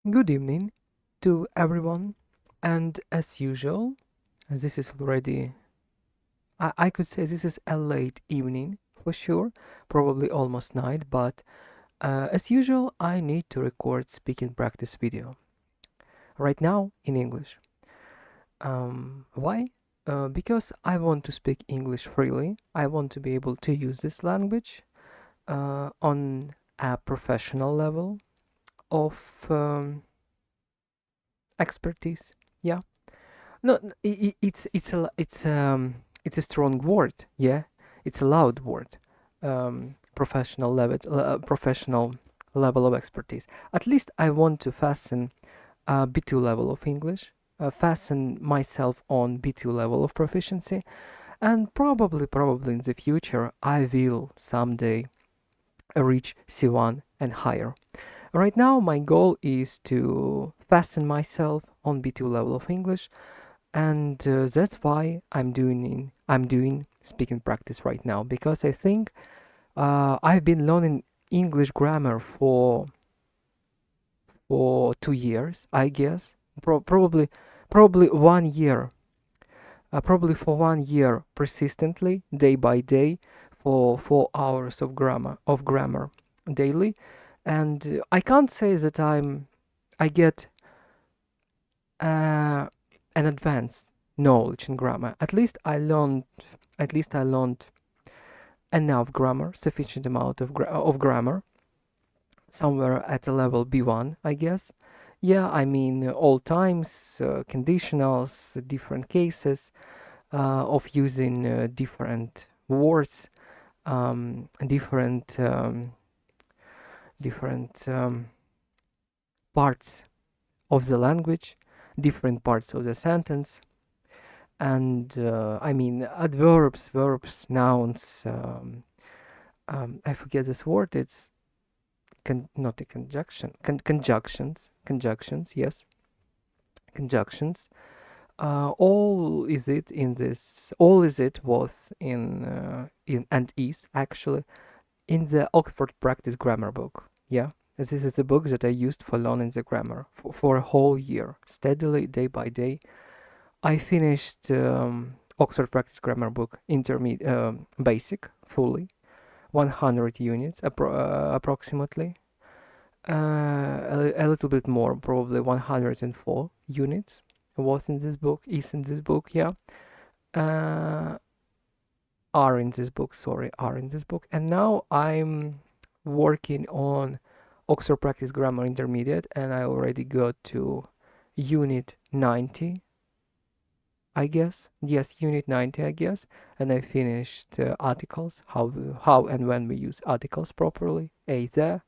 Good evening to everyone, and as usual, this is already, I could say this is a late evening for sure, probably almost night, but as usual, I need to record speaking practice video right now in English. Why? Because I want to speak English freely. I want to be able to use this language on a professional level of expertise. Yeah. No, it's a strong word. Yeah, it's a loud word. Professional level of expertise. At least I want to fasten B2 level of English, fasten myself on B2 level of proficiency, and probably in the future I will someday reach C1 and higher. Right now, my goal is to fasten myself on B2 level of English, and that's why I'm doing speaking practice right now, because I think I've been learning English grammar for 2 years, I guess. Probably 1 year, probably for 1 year persistently, day by day, for 4 hours of grammar daily, and I can't say that I get uh, an advanced knowledge in grammar. At least I learned enough grammar, sufficient amount of grammar, somewhere at a level B1, I guess. Yeah, I mean all times, conditionals, different cases of using different words, different parts of the language, different parts of the sentence, and I mean adverbs, verbs, nouns. I forget this word. It's not a conjunction. Conjunctions. Yes, conjunctions. All is it was in and is actually in the Oxford Practice Grammar book. Yeah. This is a book that I used for learning the grammar for a whole year, steadily, day by day. I finished Oxford Practice Grammar book, intermediate, basic, fully, 100 units approximately. A little bit more, probably 104 units is in this book, yeah. Uh, are in this book. And now I'm working on Oxford Practice Grammar Intermediate, and I already got to Unit 90, I guess. Yes, Unit 90, I guess. And I finished articles, how and when we use articles properly, A there.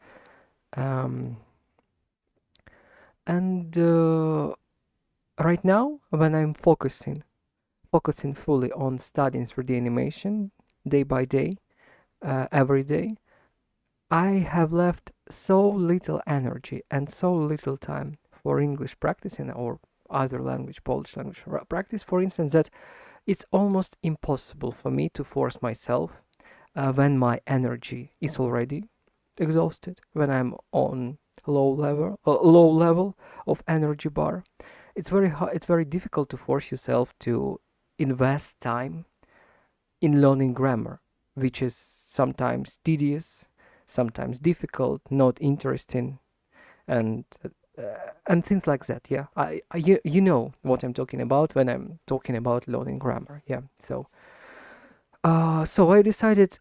Um, and right now, when I'm focusing fully on studying 3D animation day by day, every day, I have left so little energy and so little time for English practicing or other language, Polish language practice, for instance, that it's almost impossible for me to force myself when my energy is already exhausted, when I'm on low level of energy bar. It's very difficult to force yourself to invest time in learning grammar, which is sometimes tedious, sometimes difficult, not interesting, and and things like that. Yeah, you know what I'm talking about when I'm talking about learning grammar. Yeah, so I decided,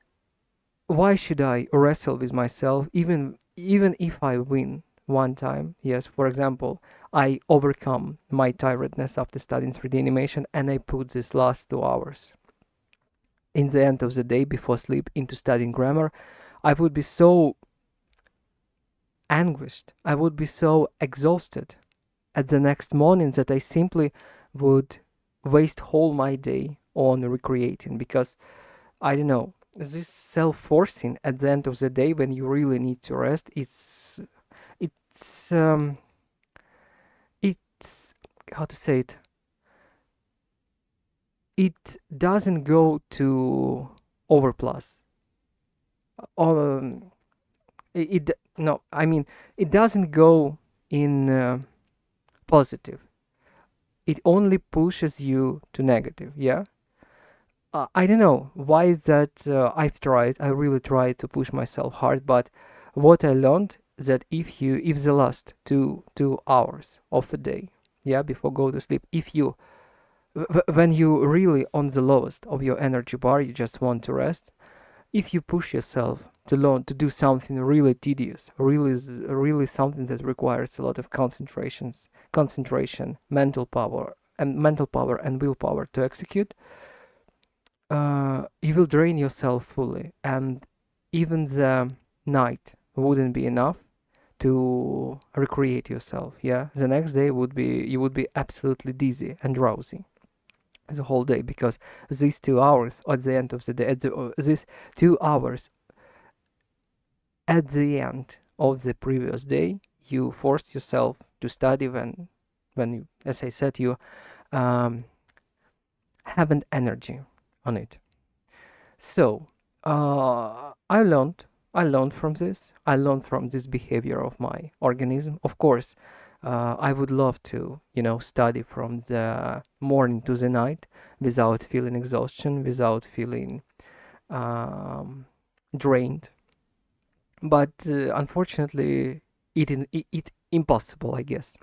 why should I wrestle with myself, even if I win one time? Yes, for example, I overcome my tiredness after studying 3D animation, and I put this last 2 hours in the end of the day before sleep into studying grammar. I would be so anguished, I would be so exhausted at the next morning that I simply would waste whole my day on recreating, because I don't know, this self-forcing at the end of the day when you really need to rest, it's it's how to say it, it doesn't go to overplus. Um, it no, I mean, it doesn't go in positive. It only pushes you to negative. Yeah. I don't know why is that. I really tried to push myself hard, but what I learned that if the last 2 hours of a day, yeah, before go to sleep, if you when you really on the lowest of your energy bar, you just want to rest. If you push yourself to learn to do something really tedious, really something that requires a lot of concentration, mental power and willpower to execute, you will drain yourself fully, and even the night wouldn't be enough to recreate yourself. Yeah, the next day would be you would be absolutely dizzy and drowsy the whole day, because these 2 hours at the end of the day, these 2 hours at the end of the previous day, you forced yourself to study when you, as I said, you um, haven't energy on it. So I learned from this. I learned from this behavior of my organism. Of course, I would love to, study from the morning to the night without feeling exhaustion, without feeling um, drained. But unfortunately, it's impossible, I guess,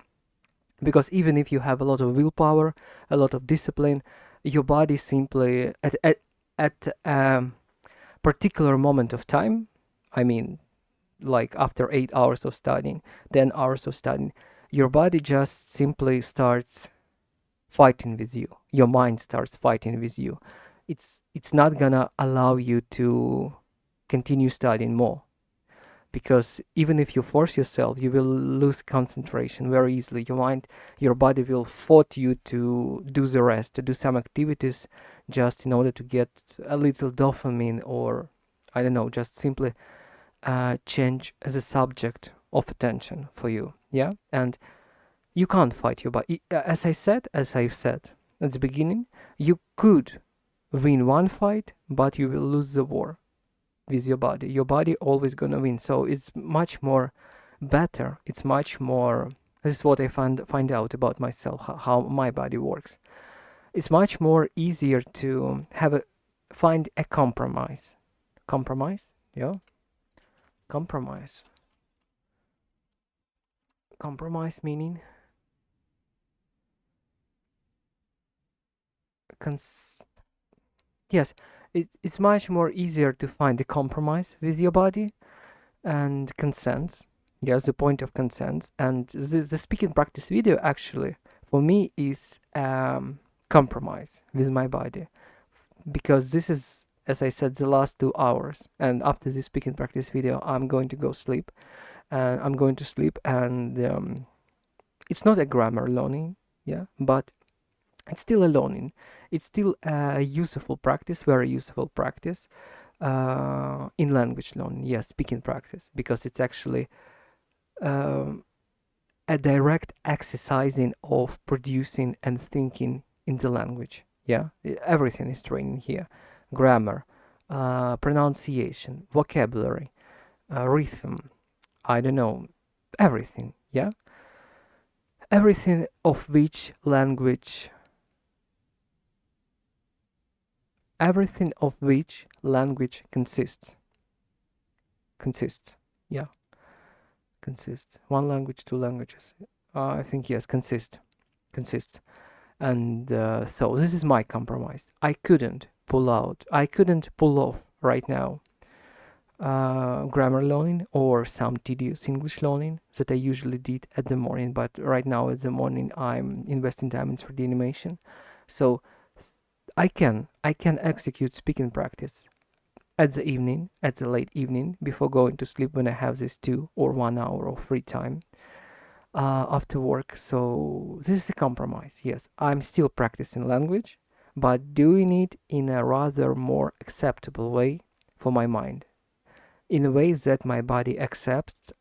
because even if you have a lot of willpower, a lot of discipline, your body simply at particular moment of time, I mean, like after 8 hours of studying, 10 hours of studying, your body just simply starts fighting with you. Your mind starts fighting with you. It's not gonna allow you to continue studying more, because even if you force yourself, you will lose concentration very easily. Your body will force you to do the rest, to do some activities just in order to get a little dopamine, or I don't know, just simply change the subject of attention for you. Yeah, and you can't fight your body. As I've said at the beginning, you could win one fight, but you will lose the war with your body. Your body always gonna win. So it's much more better. It's much more. This is what I find out about myself, how my body works. It's much more easier to find a compromise. Compromise, yeah. Compromise. Compromise meaning cons. Yes, it's much more easier to find a compromise with your body and consent. Yes, the point of consent. And the speaking practice video actually for me is compromise with my body, because this is, as I said, the last 2 hours. And after this speaking practice video, I'm going to go sleep. And I'm going to sleep, and it's not a grammar learning, yeah, but it's still a learning. It's still a useful practice, very useful practice in language learning. Yes, speaking practice, because it's actually um, a direct exercising of producing and thinking in the language. Yeah, everything is training here: grammar, pronunciation, vocabulary, rhythm. I don't know, everything. Yeah, everything of which language, everything of which language consists. Yeah, consists. One language, two languages. I think yes, consists. And so this is my compromise. I couldn't pull off right now grammar learning or some tedious English learning that I usually did at the morning. But right now at the morning, I'm investing time in 3D animation, so I can execute speaking practice at the evening, at the late evening, before going to sleep, when I have this 2 or 1 hour of free time after work. So this is a compromise. Yes, I'm still practicing language, but doing it in a rather more acceptable way for my mind, in a way that my body accepts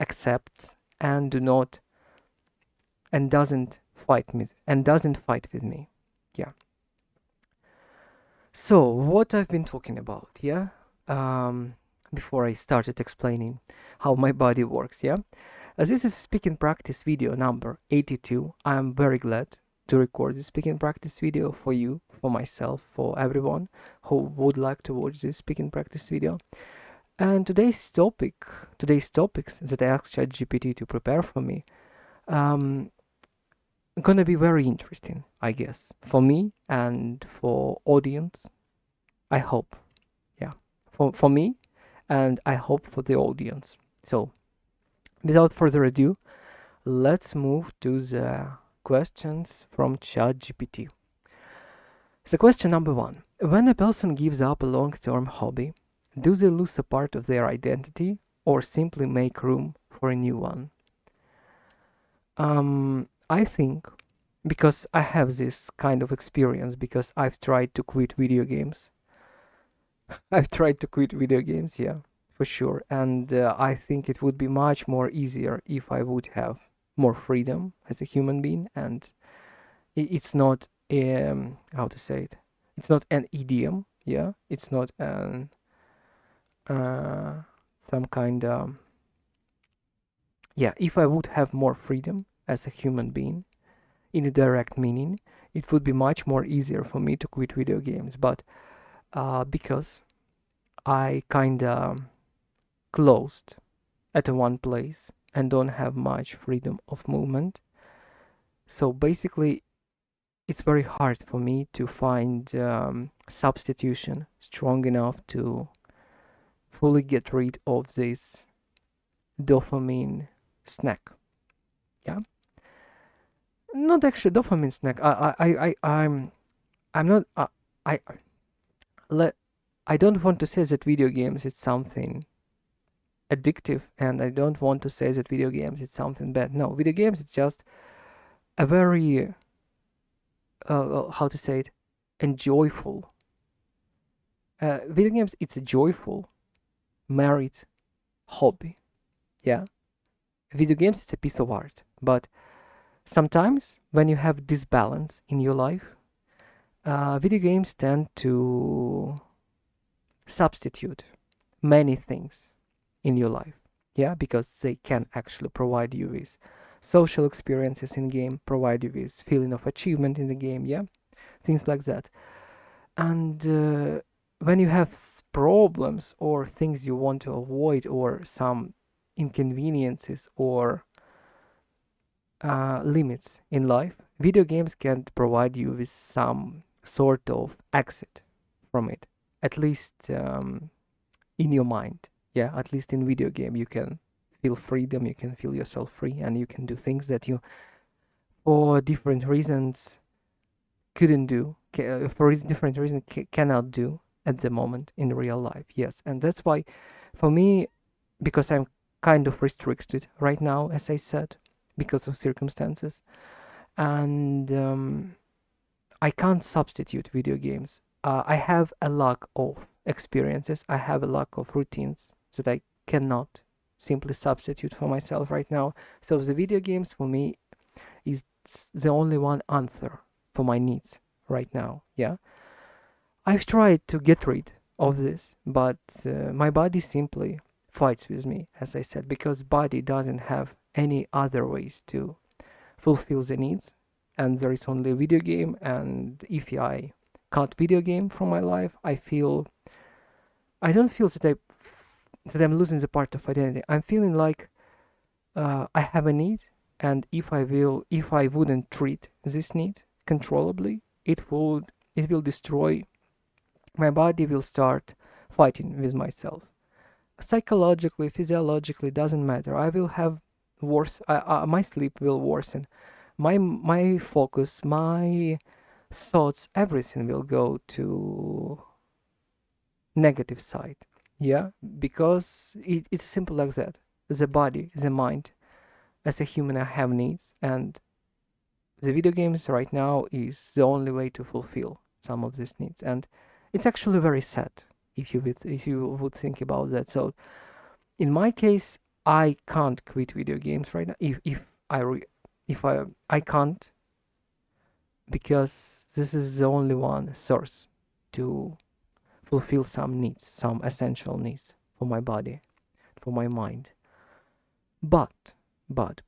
and do not and doesn't fight with me. Yeah. So what I've been talking about, yeah, before I started explaining how my body works, yeah. As this is speaking practice video number 82, I am very glad to record this speaking practice video for you, for myself, for everyone who would like to watch this speaking practice video. And today's topics that I asked ChatGPT to prepare for me, gonna be very interesting, I guess, for me and for audience. I hope, yeah, for me, and I hope for the audience. So, without further ado, let's move to the questions from ChatGPT. So, question number 1: when a person gives up a long-term hobby, do they lose a part of their identity or simply make room for a new one? I think, because I have this kind of experience, because I've tried to quit video games. I've tried to quit video games, yeah, for sure. And I think it would be much more easier if I would have more freedom as a human being. And it's not, how to say it? It's not an idiom, yeah. It's not an some kind of, yeah. If I would have more freedom as a human being, in a direct meaning, it would be much more easier for me to quit video games. But because I kinda closed at one place and don't have much freedom of movement, so basically it's very hard for me to find substitution strong enough to fully get rid of this dopamine snack. Yeah, not actually dopamine snack. I'm not. I let. I don't want to say that video games is something addictive, and I don't want to say that video games is something bad. No, video games is just a very how to say it, enjoyful. Video games, it's a joyful, married hobby. Yeah, video games is a piece of art, but sometimes when you have disbalance in your life, video games tend to substitute many things in your life. Yeah, because they can actually provide you with social experiences in game, provide you with feeling of achievement in the game. Yeah, things like that. And when you have problems or things you want to avoid, or some inconveniences or limits in life, video games can provide you with some sort of exit from it, at least in your mind. Yeah, at least in video game you can feel freedom, you can feel yourself free, and you can do things that you, for different reasons, couldn't do, for different reasons cannot do at the moment in real life. Yes, and that's why for me, because I'm kind of restricted right now, as I said, because of circumstances, and I can't substitute video games. I have a lack of experiences, I have a lack of routines that I cannot simply substitute for myself right now. So the video games for me is the only one answer for my needs right now. Yeah, I've tried to get rid of this, but my body simply fights with me, as I said, because body doesn't have any other ways to fulfill the needs, and there is only a video game. And if I cut video game from my life, I don't feel that I'm losing the part of identity. I'm feeling like I have a need, and if I wouldn't treat this need controllably, it will destroy. My body will start fighting with myself. Psychologically, physiologically, doesn't matter. I will have worse. My sleep will worsen. My focus, my thoughts, everything will go to negative side. Yeah, because it's simple like that. The body, the mind, as a human, I have needs, and the video games right now is the only way to fulfill some of these needs. And it's actually very sad if you would think about that. So in my case, I can't quit video games right now. I can't, because this is the only one source to fulfill some needs, some essential needs for my body, for my mind. But but,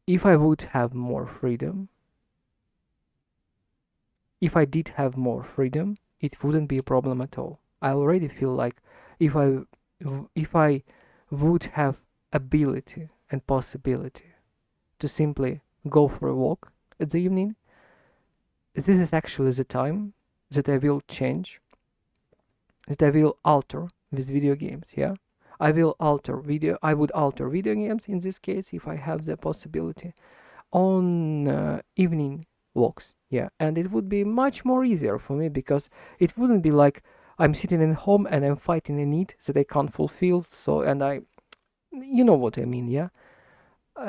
if I would have more freedom, if I did have more freedom, it wouldn't be a problem at all. I already feel like if I would have ability and possibility to simply go for a walk at the evening, this is actually the time that I will change, that I will alter with video games. Yeah, I would alter video games in this case if I have the possibility on evening walks. Yeah, and it would be much more easier for me because it wouldn't be like I'm sitting at home and I'm fighting a need that I can't fulfill. So, and you know what I mean, yeah.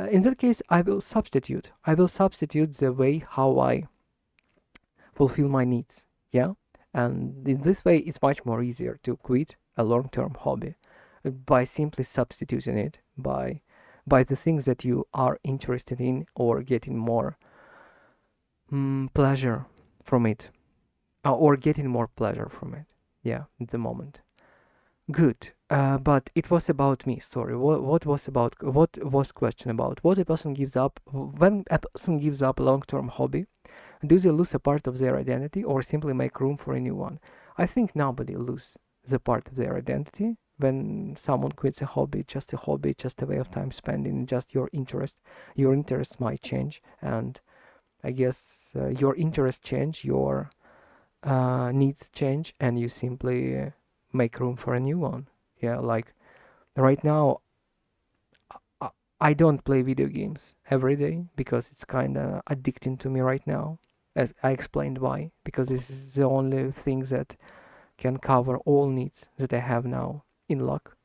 In that case, I will substitute. I will substitute the way how I fulfill my needs. Yeah, and in this way, it's much more easier to quit a long-term hobby by simply substituting it by the things that you are interested in or getting more pleasure from it, or getting more pleasure from it. Yeah, at the moment. Good. But it was about me. Sorry. What was about? What was question about? What a person gives up when a person gives up a long-term hobby? Do they lose a part of their identity or simply make room for a new one? I think nobody loses the part of their identity when someone quits a hobby, just a hobby, just a way of time spending, just your interest. Your interests might change, and I guess your interests change, your needs change, and you simply make room for a new one. Yeah, like right now, I don't play video games every day because it's kind of addicting to me right now. As I explained why, because this is the only thing that can cover all needs that I have now in luck.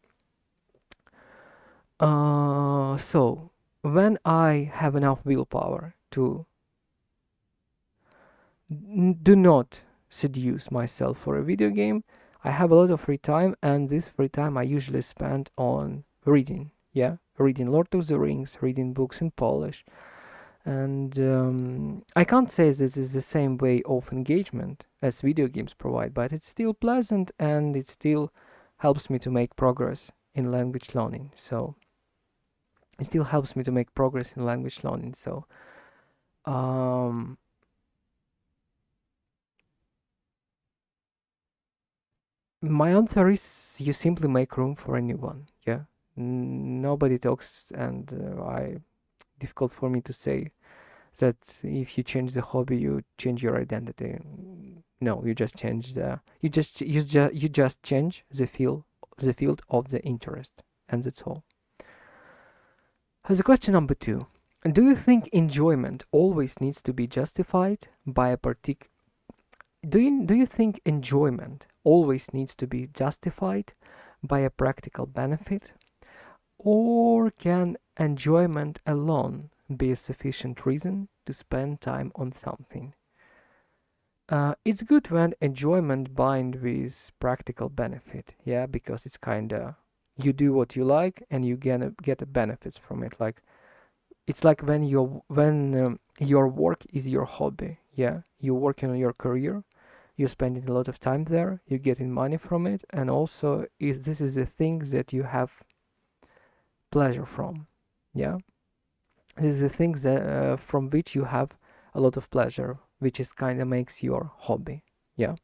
So when I have enough willpower to do not seduce myself for a video game, I have a lot of free time, and this free time I usually spend on reading. Yeah, reading Lord of the Rings, reading books in Polish, and I can't say this is the same way of engagement as video games provide, but it's still pleasant and it still helps me to make progress in language learning. So it still helps me to make progress in language learning. So um, my answer is you simply make room for a new one. Yeah, nobody talks, and I difficult for me to say that if you change the hobby, you change your identity. No, you just change you just change the field of the interest, and that's all. As a question number two, do you think enjoyment always needs to be justified by a particular do you think enjoyment always needs to be justified by a practical benefit, or can enjoyment alone be a sufficient reason to spend time on something? It's good when enjoyment bind with practical benefit, yeah, because it's kinda you do what you like and you get the benefits from it. Like it's like when your work is your hobby, yeah, you're working on your career, you're spending a lot of time there, you're getting money from it, and also this is a thing that you have pleasure from, yeah. This is a thing that from which you have a lot of pleasure, which is kind of makes your hobby, yeah,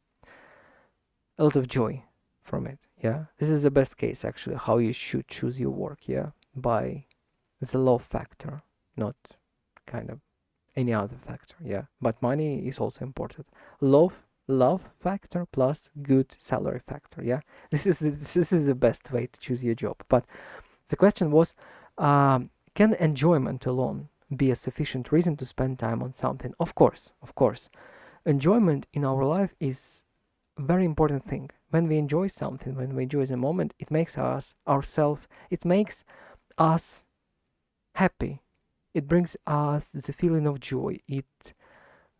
a lot of joy from it, yeah. This is the best case actually how you should choose your work, yeah, by the love factor, not kind of any other factor, yeah. But money is also important. Love factor plus good salary factor, yeah. This is the best way to choose your job. But the question was, can enjoyment alone be a sufficient reason to spend time on something? Of course. Enjoyment in our life is a very important thing. When we enjoy something, when we enjoy the moment, it makes it makes us happy. It brings us the feeling of joy. It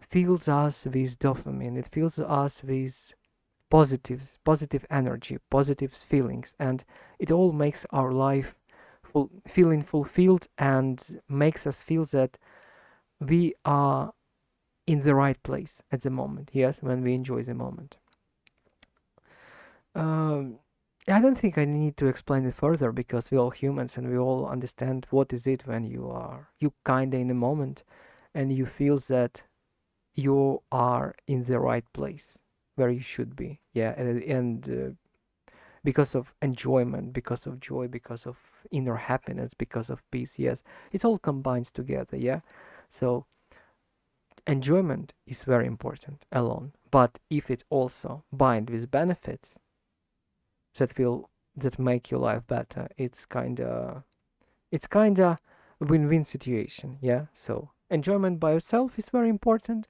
fills us with dopamine. It fills us with positive energy, positive feelings, and it all makes our life feeling fulfilled and makes us feel that we are in the right place at the moment. Yes, when we enjoy the moment. Um, I don't think I need to explain it further because we're all humans and we all understand what is it when you kinda in a moment and you feel that you are in the right place where you should be. Yeah, and because of enjoyment, because of joy, because of inner happiness, because of peace. Yes, it all combines together. Yeah, so enjoyment is very important alone, but if it also bind with benefits that make your life better, it's kinda win-win situation. Yeah, so enjoyment by yourself is very important,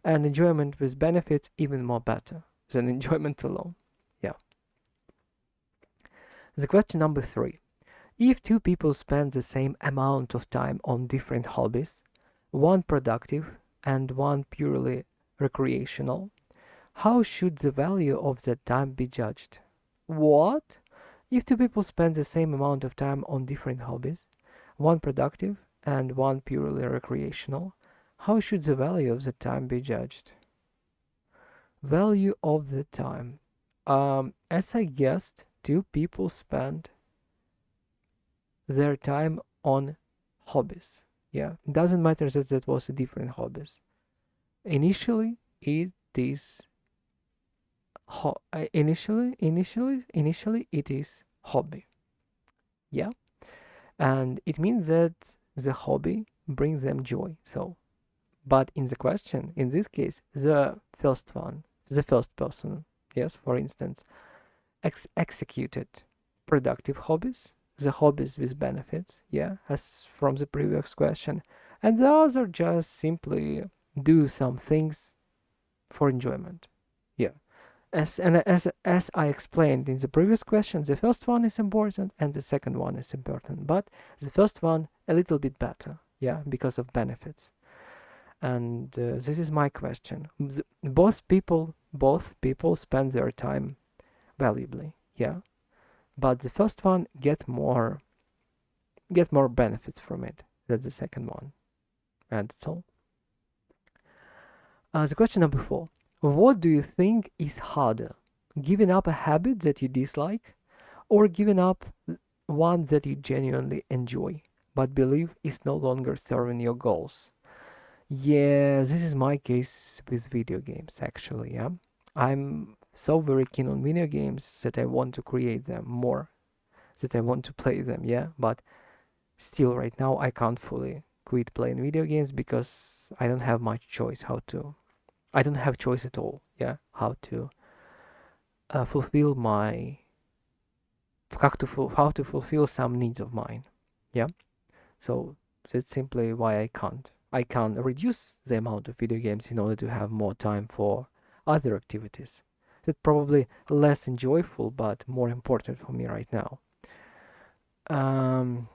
and enjoyment with benefits even more better than enjoyment alone. Yeah. The question number 3. If two people spend the same amount of time on different hobbies, one productive and one purely recreational, how should the value of that time be judged? What? If two people spend the same amount of time on different hobbies, one productive and one purely recreational, how should the value of the time be judged? Value of the time. As I guessed, two people spend their time on hobbies. Yeah, it doesn't matter that that was a different hobbies. Initially, it is initially it is hobby. Yeah, and it means that the hobby brings them joy. So, but in the question, in this case, the first person, yes, for instance, executed productive hobbies, the hobbies with benefits, yeah, as from the previous question, and the other just simply do some things for enjoyment. Yeah. As I explained in the previous question, the first one is important and the second one is important, but the first one a little bit better, yeah, because of benefits. And this is my question. Both people spend their time valuably, yeah, but the first one get more benefits from it than the second one, and that's all. The question number 4. What do you think is harder, giving up a habit that you dislike or giving up one that you genuinely enjoy but believe is no longer serving your goals? Yeah, this is my case with video games actually. Yeah, I'm so very keen on video games that I want to create them more, that I want to play them. Yeah, but still right now I can't fully quit playing video games because I don't have much choice how to. I don't have choice at all. Yeah, how to fulfill my how to fulfill some needs of mine. Yeah, so that's simply why I can't. I can reduce the amount of video games in order to have more time for other activities. That's probably less enjoyable but more important for me right now. Um,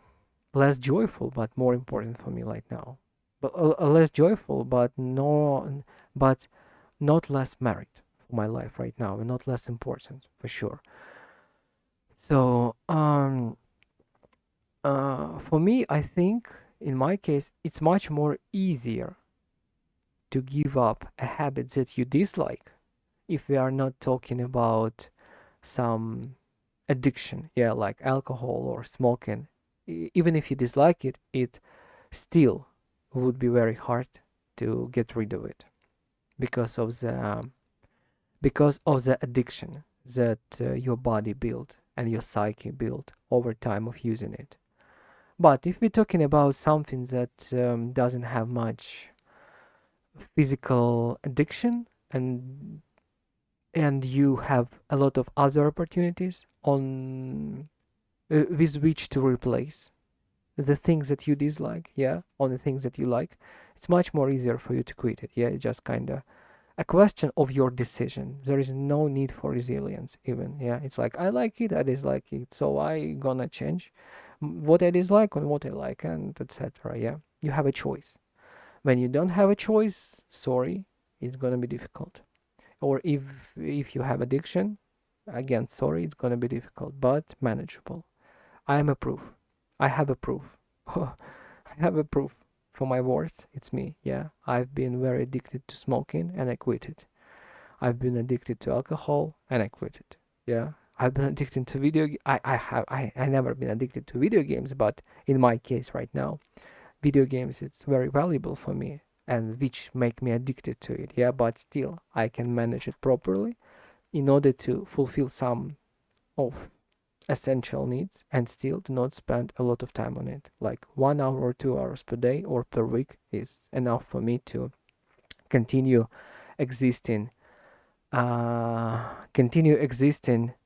Less joyful but more important for me right now. But less joyful but no, but not less merit for my life right now, and not less important for sure. So for me, I think in my case, it's much more easier to give up a habit that you dislike if we are not talking about some addiction, yeah, like alcohol or smoking. Even if you dislike it, it still would be very hard to get rid of it because of the addiction that your body built and your psyche built over time of using it. But if we're talking about something that doesn't have much physical addiction and you have a lot of other opportunities on with which to replace the things that you dislike, yeah, on the things that you like, it's much more easier for you to quit it. Yeah, it's just kind of a question of your decision. There is no need for resilience even. Yeah, it's like I like it, I dislike it, so I gonna change what I dislike and what I like, and etc. Yeah, you have a choice. When you don't have a choice, sorry, it's gonna be difficult. Or if you have addiction, again, sorry, it's gonna be difficult, but manageable. I am a proof. I have a proof. I have a proof for my words. It's me. Yeah, I've been very addicted to smoking and I quit it. I've been addicted to alcohol and I quit it. Yeah, I've been addicted to I never been addicted to video games, but in my case right now, video games it's very valuable for me and which make me addicted to it. Yeah, but still I can manage it properly in order to fulfill some of essential needs and still do not spend a lot of time on it. Like 1 hour or 2 hours per day or per week is enough for me to continue existing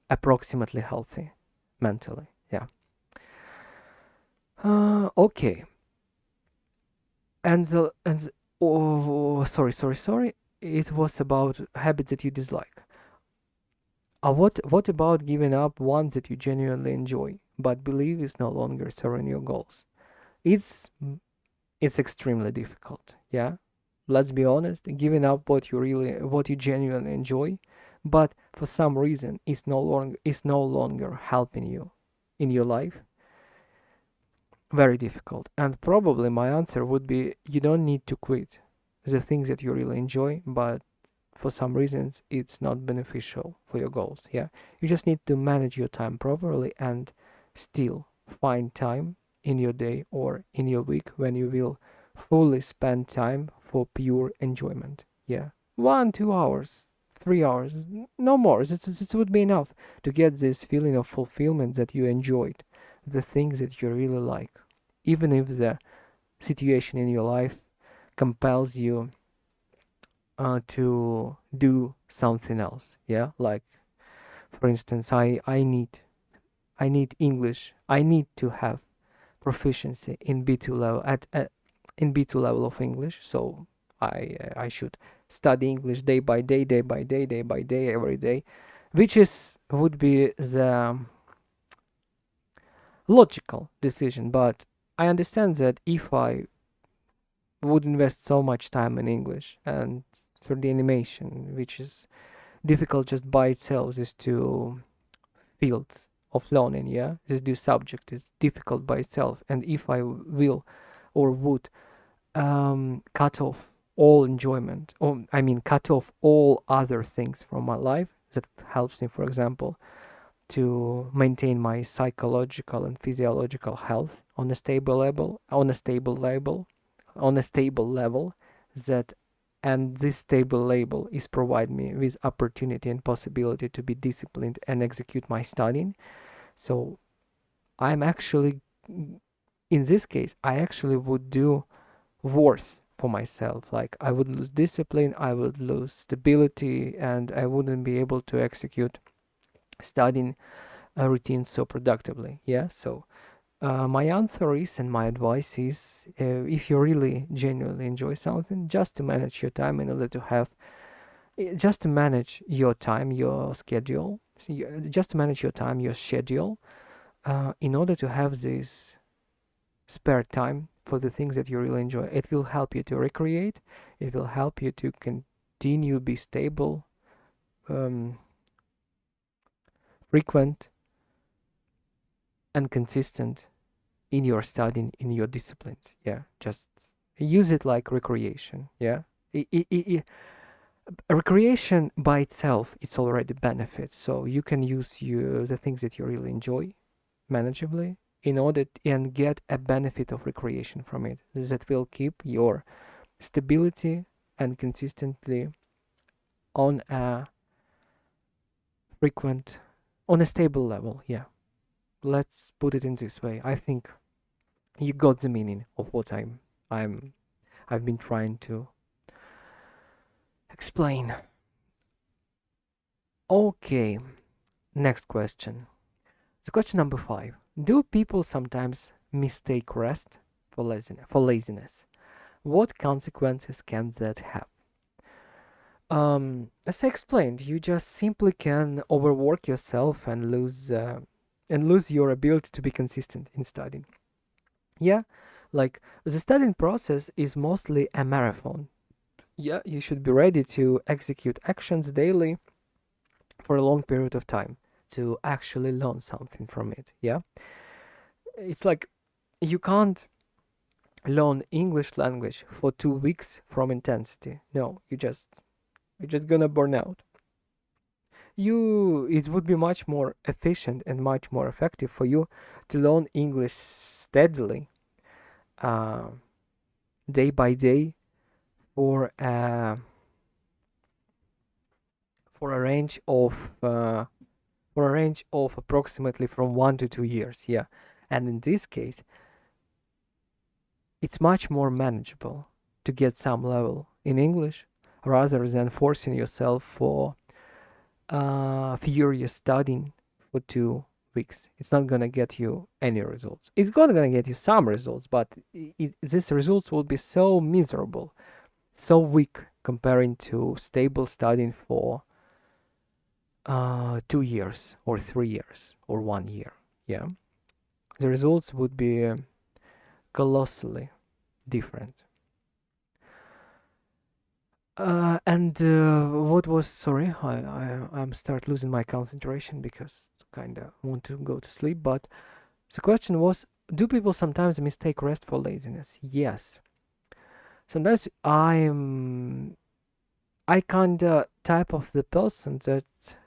approximately healthy mentally. Yeah. Okay. Oh, sorry. It was about habits that you dislike. What about giving up one that you genuinely enjoy but believe is no longer serving your goals? It's it's extremely difficult. Yeah, let's be honest. Giving up what you genuinely enjoy, but for some reason is no longer helping you in your life. Very difficult. And probably my answer would be you don't need to quit the things that you really enjoy, but for some reasons it's not beneficial for your goals. Yeah, you just need to manage your time properly and still find time in your day or in your week when you will fully spend time for pure enjoyment. Yeah, 1 2 hours 3 hours, no more. It would be enough to get this feeling of fulfillment that you enjoyed the things that you really like, even if the situation in your life compels you to do something else. Yeah, like for instance, I need English. I need to have proficiency in B2 level in B2 level of English. So I should study English day by day, every day, which is would be the logical decision. But I understand that if I would invest so much time in English and through the animation, which is difficult just by itself, these two fields of learning, yeah, this new subject is difficult by itself. And if I will or would cut off all enjoyment, or I mean, cut off all other things from my life that helps me, for example, to maintain my psychological and physiological health on a stable level, on a stable level, that and this stable label is provide me with opportunity and possibility to be disciplined and execute my studying. So I'm actually, in this case, I actually would do worse for myself. Like I would lose discipline, I would lose stability, and I wouldn't be able to execute studying routine so productively. Yeah. So my answer is, and my advice is, if you really genuinely enjoy something, just to manage your time in order to have, just to manage your time, your schedule, just to manage your time, your schedule, in order to have this spare time for the things that you really enjoy. It will help you to recreate. It will help you to continue be stable, um, frequent, and consistent in your studying, in your disciplines. Yeah, just use it like recreation. Yeah, recreation by itself, it's already benefit. So you can use the things that you really enjoy manageably in order and get a benefit of recreation from it that will keep your stability and consistently on a frequent, on a stable level. Yeah, let's put it in this way. I think you got the meaning of what I'm I've been trying to explain. Okay, next question. The question number 5. Do people sometimes mistake rest for laziness? What consequences can that have? As I explained, you just simply can overwork yourself and lose your ability to be consistent in studying. Yeah, like the studying process is mostly a marathon. Yeah, you should be ready to execute actions daily for a long period of time to actually learn something from it. Yeah, it's like you can't learn English language for 2 weeks from intensity. No, you're just gonna burn out. it would be much more efficient and much more effective for you to learn English steadily, uh, day by day, for uh, for a range of approximately from 1 to 2 years. Yeah, and in this case, it's much more manageable to get some level in English rather than forcing yourself for furious studying for 2 weeks. It's not gonna get you any results. It's gonna get you some results, but these results will be so miserable, so weak comparing to stable studying for 2 years or 3 years or 1 year. Yeah, the results would be colossally different. And what was sorry, I'm start losing my concentration because kinda want to go to sleep. But the question was, do people sometimes mistake rest for laziness? Yes. Sometimes I kinda type of the person that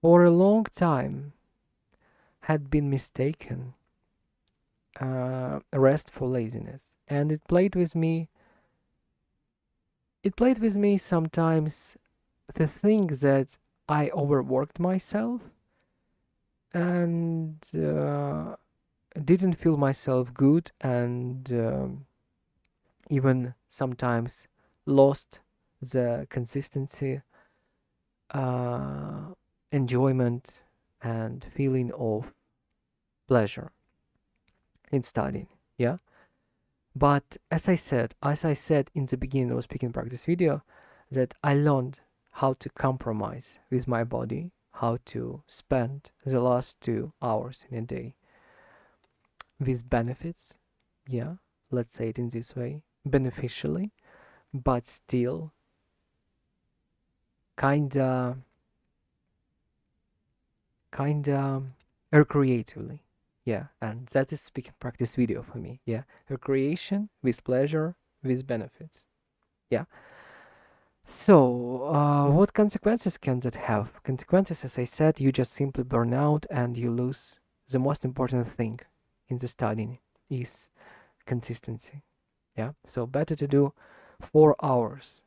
for a long time had been mistaken rest for laziness, and it played with me sometimes the thing that I overworked myself and didn't feel myself good, and even sometimes lost the consistency, uh, enjoyment, and feeling of pleasure in studying. Yeah. But as I said in the beginning of speaking practice video, that I learned how to compromise with my body, how to spend the last 2 hours in a day with benefits. Yeah, let's say it in this way, beneficially, but still kinda, kinda recreatively. Yeah, and that is speaking practice video for me. Yeah, recreation with pleasure with benefits. Yeah. So, what consequences can that have? Consequences, as I said, you just simply burn out and you lose the most important thing in the studying is consistency. Yeah. So better to do 4 hours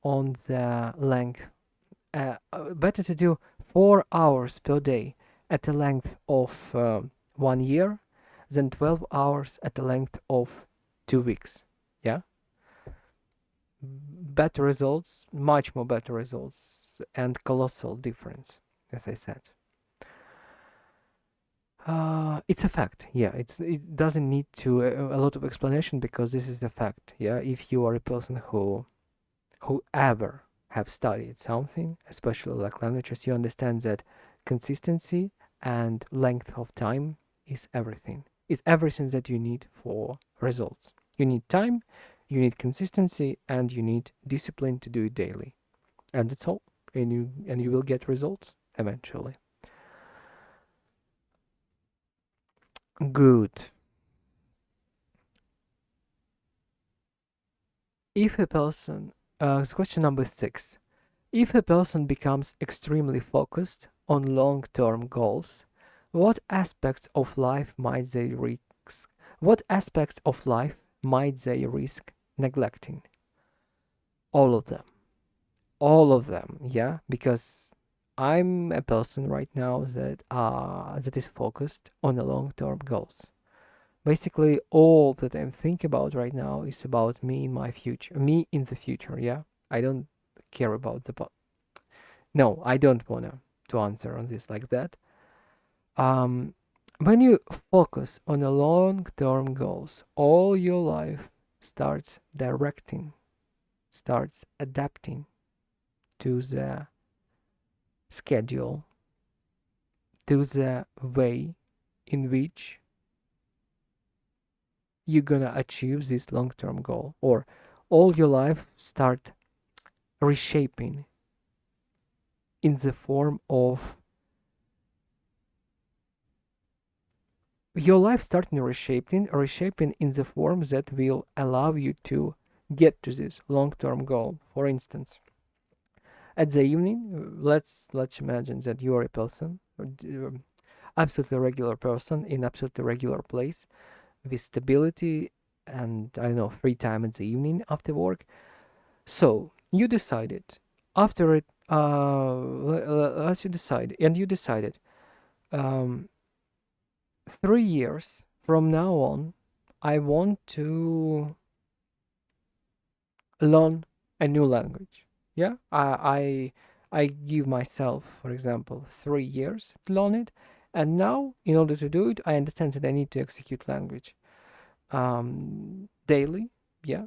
on the length. Better to do 4 hours per day at the length of 1 year than 12 hours at the length of 2 weeks. Yeah. Better results, much more better results, and colossal difference, as I said. It's a fact. Yeah, it doesn't need to a lot of explanation because this is the fact. Yeah, if you are a person who ever have studied something, especially like languages, you understand that consistency and length of time is everything. It's everything that you need for results. You need time, you need consistency, and you need discipline to do it daily. And that's all. And you will get results eventually. Good. If a person, question number 6. If a person becomes extremely focused on long-term goals, what aspects of life might they risk? What aspects of life might they risk neglecting? All of them. All of them. Yeah, because I'm a person right now that is focused on the long-term goals. Basically, all that I'm thinking about right now is about me in my future, me in the future. Yeah, I don't care about the no, I don't wanna to answer on this like that. Um, when you focus on the long-term goals, all your life starts directing, starts adapting to the schedule, to the way in which you're gonna achieve this long-term goal, or all your life start reshaping in the form of your life starting reshaping in the form that will allow you to get to this long-term goal. For instance, At the evening, let's imagine that you are a person, absolutely regular person in absolutely regular place with stability and I don't know free time in the evening after work. So you decided after it. Let's you decide, and you decided. Um, 3 years from now on, I want to learn a new language. Yeah, I give myself, for example, 3 years to learn it, and now in order to do it, I understand that I need to execute language daily. Yeah,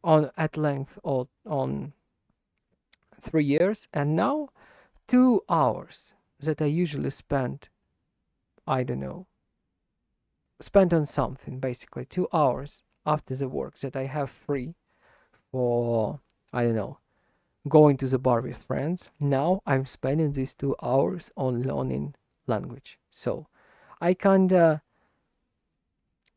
on at length or on 3 years, and now 2 hours that I usually spend, I don't know, spent on something basically 2 hours after the work that I have free for, I don't know, going to the bar with friends. Now I'm spending these 2 hours on learning language. So I kinda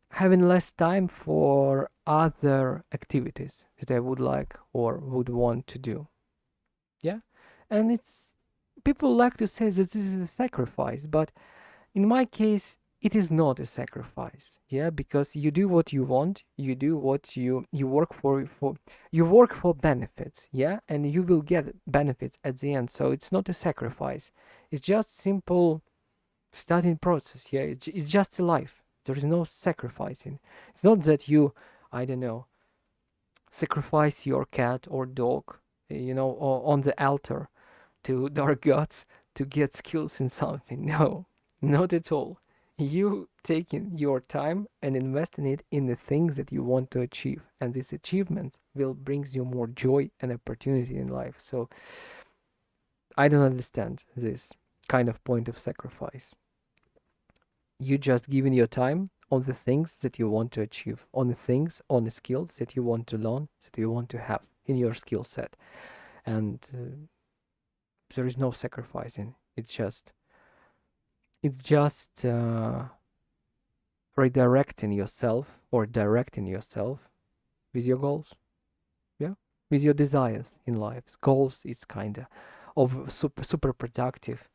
having less time for other activities that I would like or would want to do. Yeah. And it's people like to say that this is a sacrifice, but in my case, it is not a sacrifice. Yeah, because you do what you want, you do what you work for you work for benefits. Yeah, and you will get benefits at the end. So it's not a sacrifice. It's just simple studying process. Yeah, it's just a life. There is no sacrificing. It's not that you, I don't know, sacrifice your cat or dog, on the altar to dark gods to get skills in something. No, not at all. You taking your time and investing it in the things that you want to achieve, and this achievement will brings you more joy and opportunity in life. So I don't understand this kind of point of sacrifice. You just giving your time on the things that you want to achieve, on the things, on the skills that you want to learn, that you want to have in your skill set, and there is no sacrificing. It's just redirecting yourself or directing yourself with your goals. Yeah, with your desires in life. Goals is kind of super productive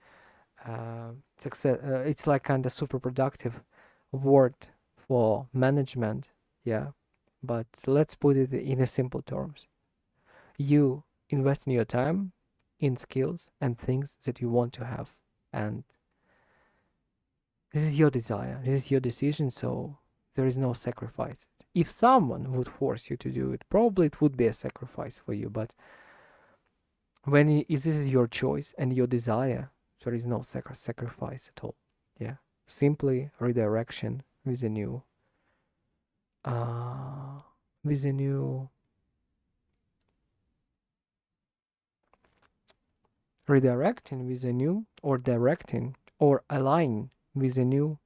success. It's like kind of super productive word for management. Yeah, but let's put it in a simple terms. You invest in your time in skills and things that you want to have, and this is your desire, this is your decision, so there is no sacrifice. If someone would force you to do it, probably it would be a sacrifice for you, but when this is your choice and your desire, there is no sacrifice at all. Yeah, simply redirection with a new, uh, with a new redirecting with a new or directing or aligning with a new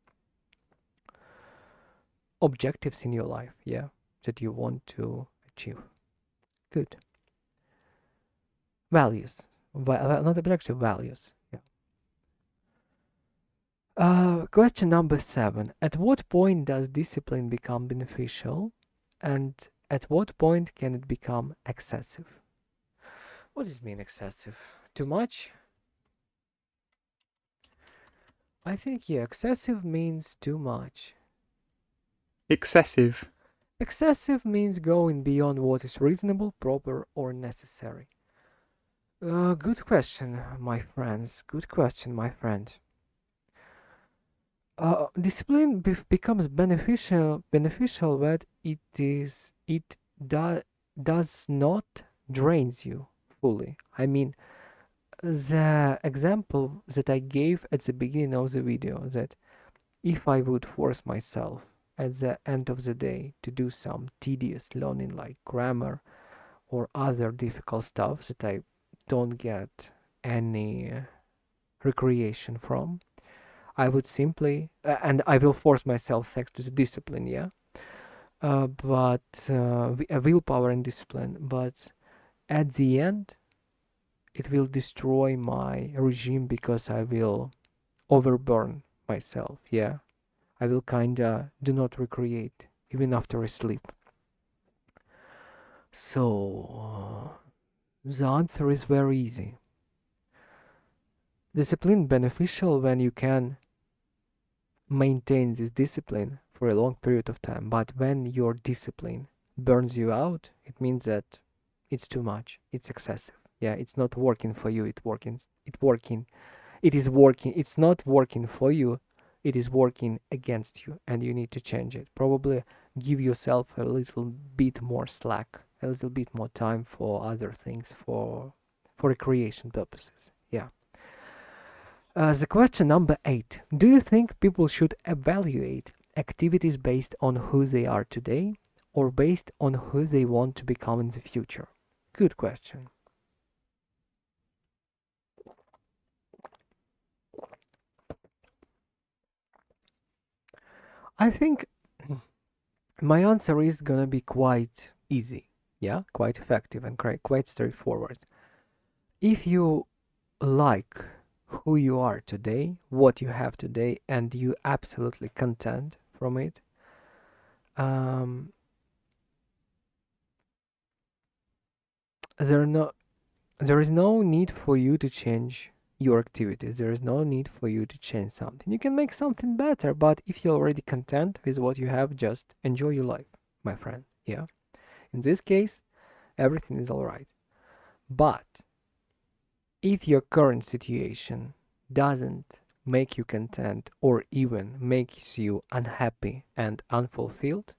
objectives in your life. Yeah, that you want to achieve. Good. Values, not objective values. Yeah. Question number 7. At what point does discipline become beneficial, and at what point can it become excessive? What does mean excessive? Too much? I think yeah, excessive means too much. Excessive. Excessive means going beyond what is reasonable, proper, or necessary. Good question, my friends. Good question, my friend. Discipline becomes beneficial when it does not drains you fully. I mean, the example that I gave at the beginning of the video, that if I would force myself at the end of the day to do some tedious learning like grammar or other difficult stuff that I don't get any recreation from, I would simply, and I will force myself thanks to the discipline, yeah, but a willpower and discipline. But at the end, it will destroy my regime because I will overburn myself, yeah. I will kinda do not recreate even after I sleep. So The answer is very easy. Discipline beneficial when you can maintain this discipline for a long period of time, but when your discipline burns you out, it means that it's too much, it's excessive. Yeah, it's not working for you, it's not working for you, it is working against you, and you need to change it. Probably give yourself a little bit more slack, a little bit more time for other things, for recreation purposes. Yeah. The question number 8. Do you think people should evaluate activities based on who they are today or based on who they want to become in the future? Good question. I think my answer is gonna be quite easy. Yeah, quite effective and quite straightforward. If you like who you are today, what you have today, and you absolutely content from it, um, there no there is no need for you to change your activities. There is no need for you to change something. You can make something better, but if you're already content with what you have, just enjoy your life, my friend. Yeah. In this case, everything is all right. But if your current situation doesn't make you content or even makes you unhappy and unfulfilled,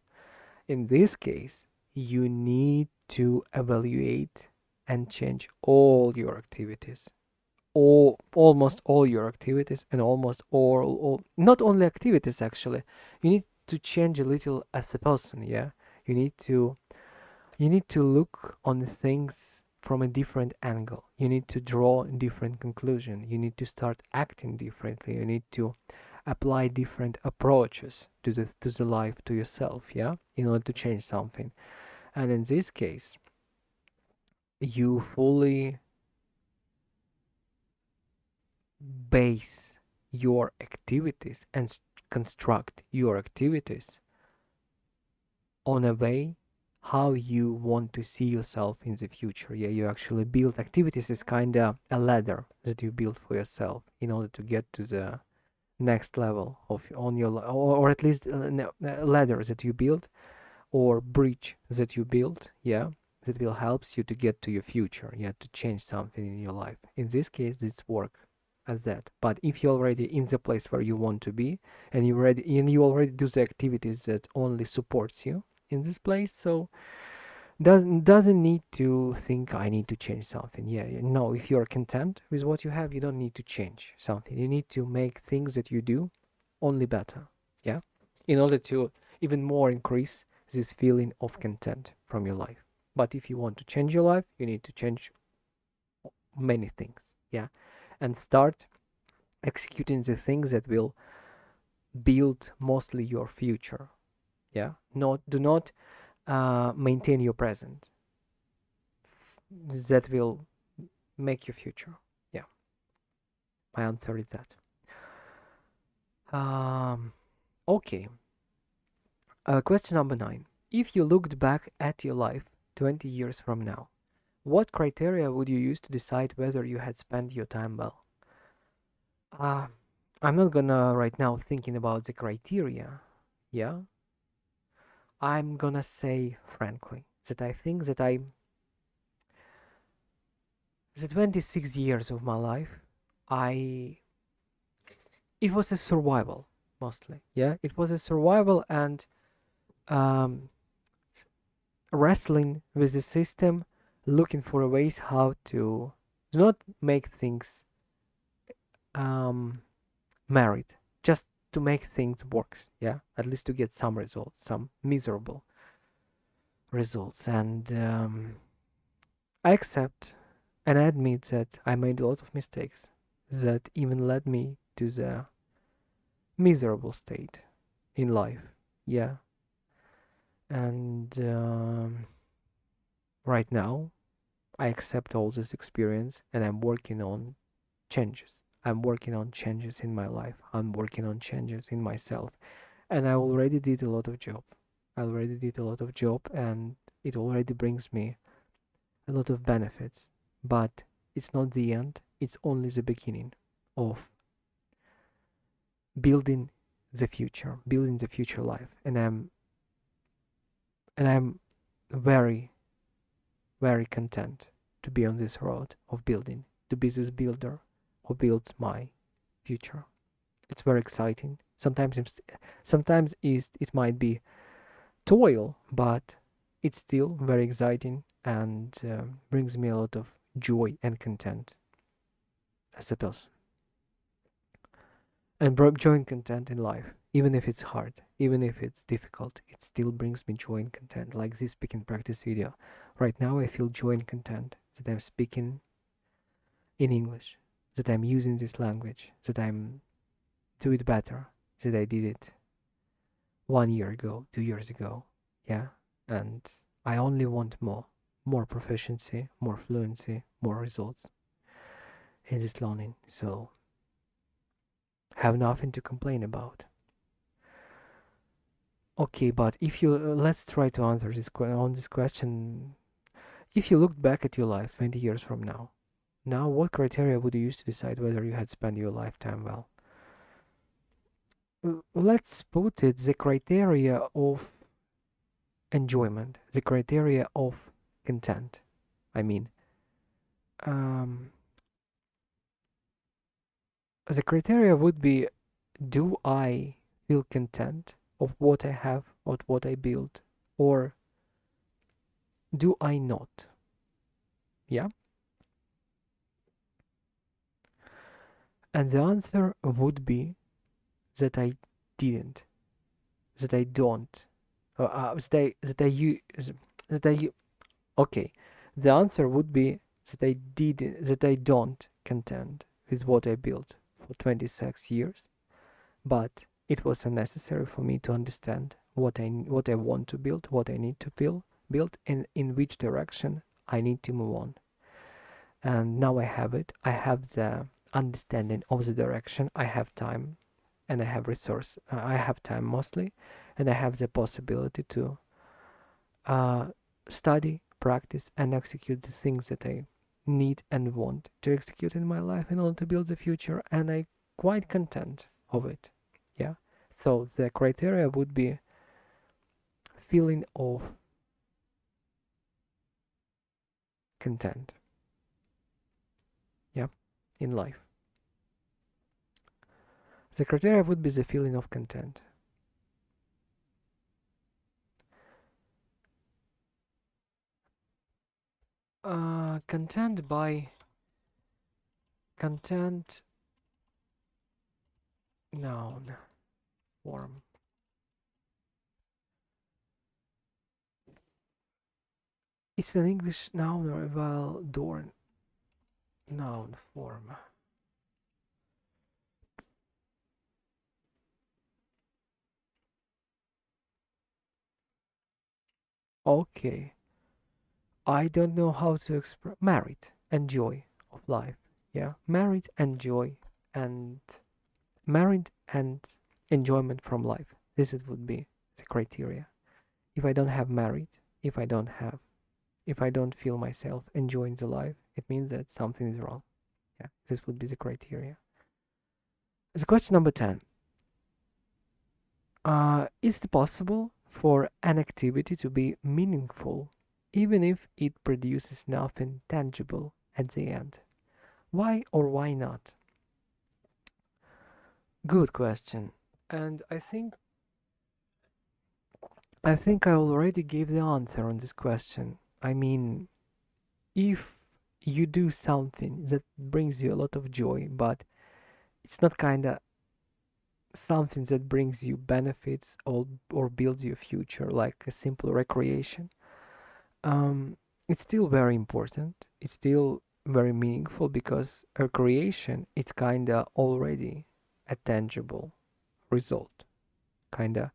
in this case, you need to evaluate and change all your activities. Almost all your activities and almost all not only activities actually. You need to change a little as a person, yeah? You need to you need to look on the things from a different angle. You need to draw a different conclusion. You need to start acting differently. You need to apply different approaches to the life, to yourself, yeah, in order to change something. And in this case, you fully base your activities and construct your activities on a way how you want to see yourself in the future. Yeah, you actually build activities is kind of a ladder that you build for yourself in order to get to the next level of on your or at least a ladder that you build or bridge that you build. Yeah, that will helps you to get to your future. Yeah, to change something in your life. In this case, this work as that. But if you're already in the place where you want to be and you already do the activities that only supports you in this place, so doesn't need to think I need to change something. Yeah, no, if you're content with what you have, you don't need to change something. You need to make things that you do only better. Yeah, in order to even more increase this feeling of content from your life. But if you want to change your life, you need to change many things. Yeah, and start executing the things that will build mostly your future. Yeah, do not maintain your present. That will make your future. Yeah, my answer is that. Um, okay. Question number 9. If you looked back at your life 20 years from now, what criteria would you use to decide whether you had spent your time well? Uh, I'm not gonna right now thinking about the criteria. Yeah, I'm gonna say frankly that I think that the 26 years of my life, I it was a survival mostly. Yeah, it was a survival and um, wrestling with the system, looking for ways how to not make things um, merit, just to make things work. Yeah, at least to get some results, some miserable results, and I accept and I admit that I made a lot of mistakes that even led me to the miserable state in life. Yeah, and right now I accept all this experience and I'm working on changes. I'm working on changes in my life. I'm working on changes in myself. And I already did a lot of job. I already did a lot of job and it already brings me a lot of benefits, but it's not the end. It's only the beginning of building the future life. And I'm very, very content to be on this road of building, to be this builder who builds my future. It's very exciting. Sometimes it might be toil, but it's still very exciting and brings me a lot of joy and content as a person. And joy and content in life, even if it's hard, even if it's difficult, it still brings me joy and content. Like this speaking practice video. Right now, I feel joy and content that I'm speaking in English, that I'm using this language, that I'm do it better, that I did it 1 year ago, 2 years ago. Yeah. And I only want more proficiency, more fluency, more results in this learning. So have nothing to complain about. Okay, but if you let's try to answer this question. If you looked back at your life 20 years from now what criteria would you use to decide whether you had spent your lifetime well? Let's put it the criteria of enjoyment, the criteria of content. I mean, um, the criteria would be: do I feel content of what I have, of what I build, or do I not? Yeah. And the answer would be that I didn't, that I don't, that I, okay. The answer would be that I didn't, that I don't content with what I built for 26 years, but it was unnecessary for me to understand what I want to build, what I need to build, and in which direction I need to move on. And now I have it. I have the understanding of the direction. I have time, and I have resource. I have time mostly, and I have the possibility to uh, study, practice, and execute the things that I need and want to execute in my life in order to build the future. And I quite content of it. Yeah. So the criteria would be feeling of content. Yeah, in life. The criteria would be the feeling of content. Content by content noun form. It's an English noun or a well-adorned noun form. Okay. I don't know how to express merit and joy of life. Yeah, merit and joy and merit and enjoyment from life. This would be the criteria. If I don't have merit, if I don't have, if I don't feel myself enjoying the life, it means that something is wrong. Yeah, this would be the criteria. So question number 10. Is it possible for an activity to be meaningful even if it produces nothing tangible at the end? Why or why not? Good question. And I think I already gave the answer on this question. I mean, if you do something that brings you a lot of joy, but it's not kind of something that brings you benefits or builds your future, like a simple recreation, um, it's still very important. It's still very meaningful because recreation, it's kind of already a tangible result. Kind of,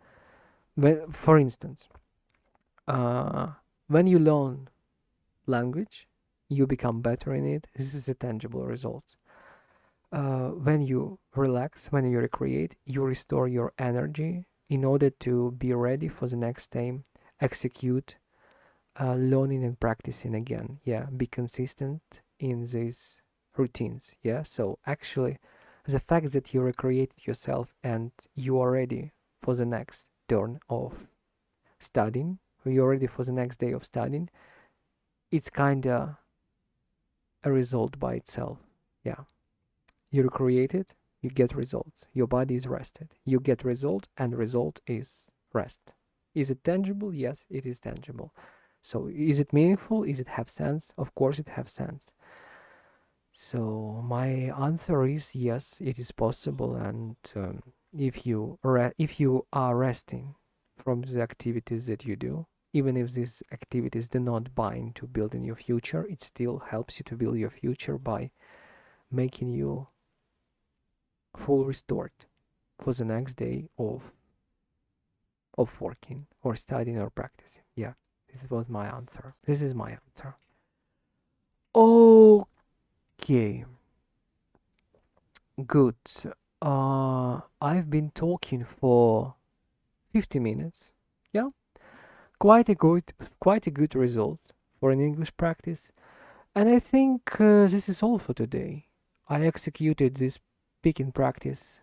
for instance, uh, when you learn language, you become better in it. This is a tangible result. When you relax, when you recreate, you restore your energy in order to be ready for the next time, execute learning and practicing again. Yeah, be consistent in these routines. Yeah, so actually, the fact that you recreated yourself and you are ready for the next turn of studying, you're ready for the next day of studying, it's kinda a result by itself. Yeah, you recreate it, you get results. Your body is rested. You get result, and result is rest. Is it tangible? Yes, it is tangible. So is it meaningful? Is it have sense? Of course it have sense. So my answer is yes, it is possible, and if you are resting from the activities that you do, even if these activities do not bind to building your future, it still helps you to build your future by making you full restored for the next day of working or studying or practicing. Yeah, this was my answer. This is my answer. Okay, good. I've been talking for 50 minutes. Yeah, quite a good result for an English practice. And I think this is all for today. I executed this speaking practice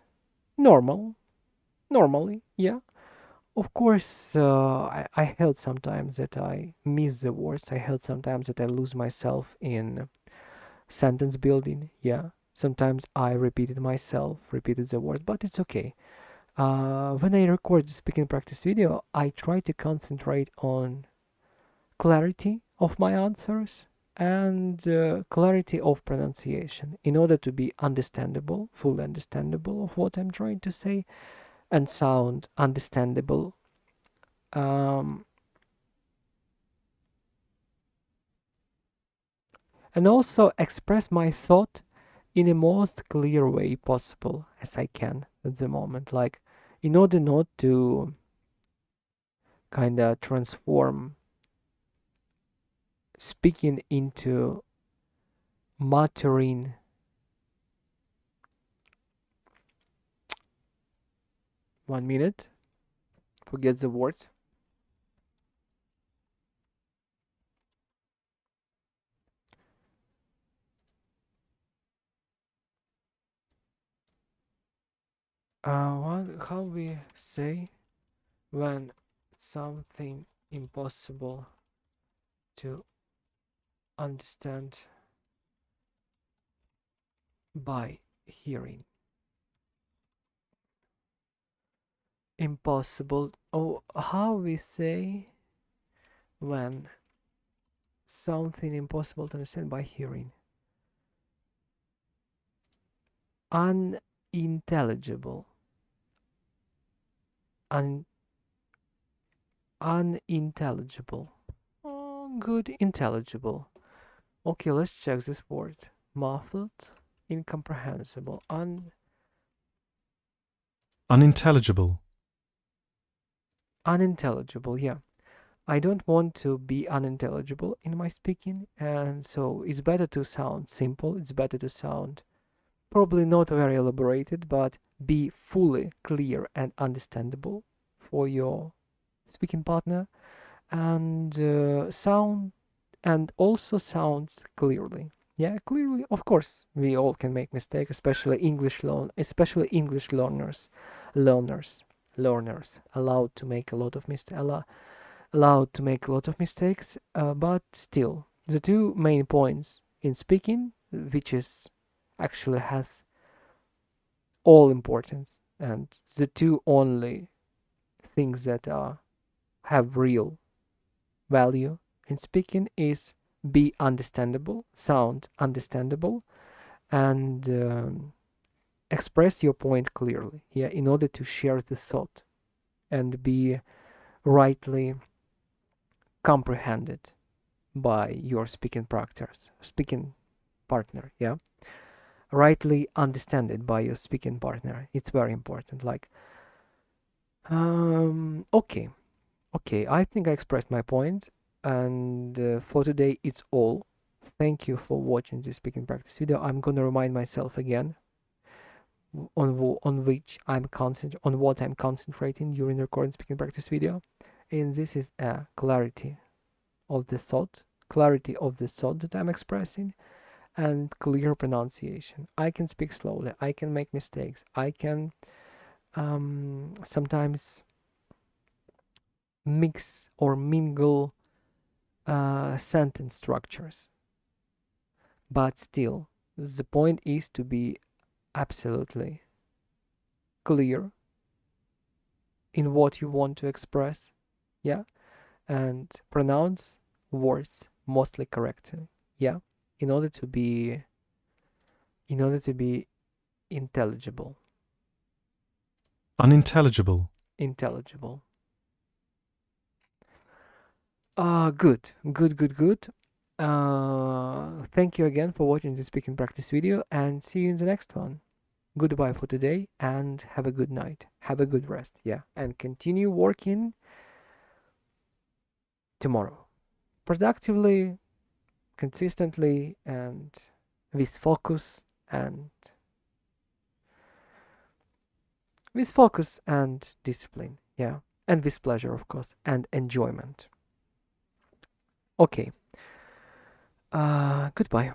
normally. Yeah. Of course, I held sometimes that I miss the words. I held sometimes that I lose myself in sentence building. Yeah. Sometimes I repeated myself, repeated the words, but it's okay. When I record the speaking practice video, I try to concentrate on clarity of my answers and clarity of pronunciation in order to be understandable, fully understandable of what I'm trying to say, and sound understandable. Um, and also express my thought in the most clear way possible as I can at the moment. Like, in order not to kind of transform speaking into muttering. One minute, forget the word. How we say when something impossible to understand by hearing. Impossible. Oh, how we say when something impossible to understand by hearing. Unintelligible. Un unintelligible. Oh, good, intelligible. Okay, let's check this word. Muffled, incomprehensible, Unintelligible. unintelligible. Yeah, I don't want to be unintelligible in my speaking, and so it's better to sound simple. It's better to sound probably not very elaborated, but be fully clear and understandable for your speaking partner, and sound and also sounds clearly. Yeah, clearly. Of course, we all can make mistakes, especially English learners, learners allowed to make a lot of mistakes, allowed to make a lot of mistakes. But still, the two main points in speaking, which is actually has all importance, and the two only things that have real value in speaking is be understandable, sound understandable, and express your point clearly. Yeah, in order to share the thought and be rightly comprehended by your speaking partner. Yeah, rightly understand it by your speaking partner. It's very important. Like, okay, okay. I think I expressed my point, and for today it's all. Thank you for watching this speaking practice video. I'm gonna remind myself again on which on what I'm concentrating during the recording speaking practice video, and this is a clarity of the thought, clarity of the thought that I'm expressing, and clear pronunciation. I can speak slowly, I can make mistakes, I can sometimes mix or mingle sentence structures. But still, the point is to be absolutely clear in what you want to express, yeah, and pronounce words mostly correctly, yeah, in order to be intelligible. unintelligible, Intelligible. Good, good, good, good. Thank you again for watching the speaking practice video, and see you in the next one. Goodbye for today, and have a good night. Have a good rest, yeah, and continue working tomorrow productively, consistently, and with focus and discipline, yeah, and with pleasure, of course, and enjoyment. Okay. Goodbye.